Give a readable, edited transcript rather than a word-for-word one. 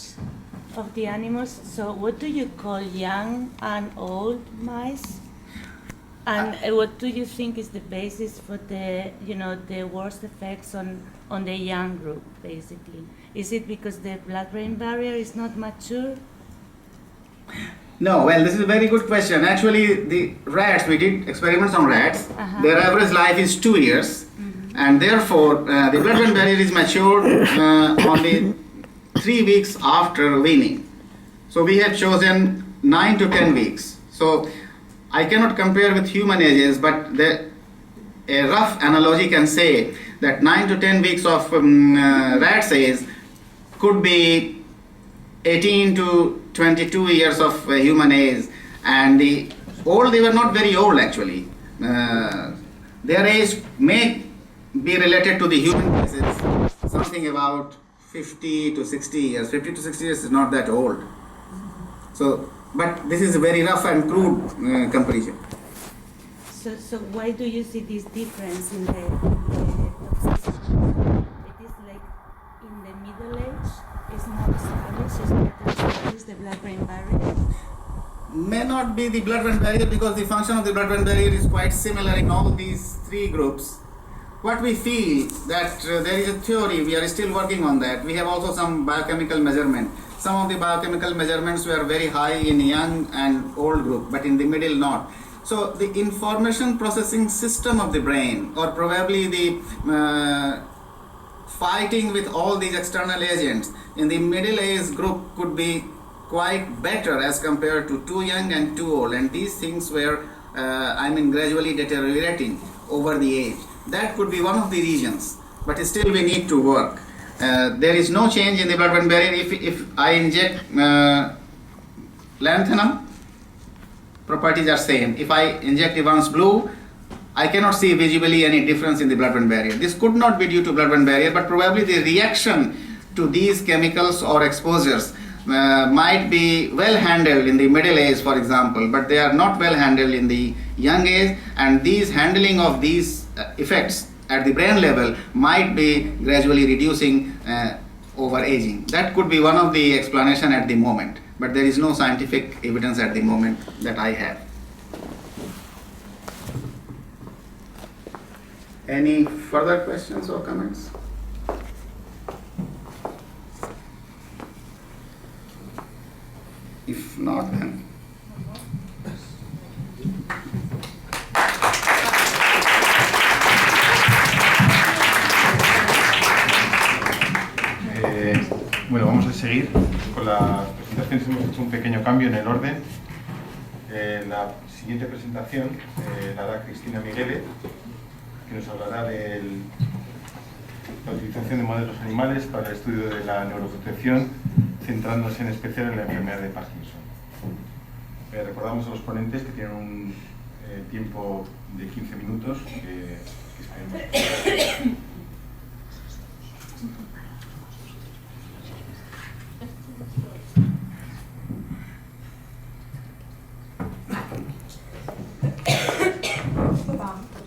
age of the animals. So what do you call young and old mice? And what do you think is the basis for the, the worst effects on the young group, basically? Is it because the blood-brain barrier is not mature? No, well, this is a very good question. Actually, the rats, we did experiments on rats. Their average life is 2 years, and therefore the blood-brain barrier is matured only 3 weeks after weaning. So we have chosen 9 to 10 weeks. So I cannot compare with human ages, but a rough analogy can say that 9 to 10 weeks of rat's age could be 18 to 22 years of human age, and they were not very old actually. Their age may be related to the human cases, something about 50 to 60 years. 50 to 60 years is not that old. So, but this is a very rough and crude comparison. So why do you see this difference in the toxicity? It is like in the middle age, it's more established, it's better established, the blood-brain barrier? May not be the blood-brain barrier, because the function of the blood-brain barrier is quite similar in all these 3 groups. What we feel that there is a theory, we are still working on that. We have also some biochemical measurement. Some of the biochemical measurements were very high in young and old group, but in the middle not. So the information processing system of the brain, or probably the fighting with all these external agents in the middle age group could be quite better as compared to too young and too old, and these things were gradually deteriorating over the age. That could be one of the reasons, but still we need to work. There is no change in the blood-brain barrier. If I inject lanthanum, properties are same. If I inject once blue, I cannot see visibly any difference in the blood-brain barrier. This could not be due to blood-brain barrier, but probably the reaction to these chemicals or exposures might be well handled in the middle age, for example, but they are not well handled in the young age, and these handling of these effects at the brain level might be gradually reducing over aging. That could be one of the explanation at the moment, but there is no scientific evidence at the moment that I have. Any further questions or comments? If not, then bueno, vamos a seguir con las presentaciones. Hemos hecho un pequeño cambio en el orden. La siguiente presentación la hará Cristina Miguele, que nos hablará de la utilización de modelos animales para el estudio de la neuroprotección, centrándose en especial en la enfermedad de Parkinson. Recordamos a los ponentes que tienen un tiempo de 15 minutos que esperemos.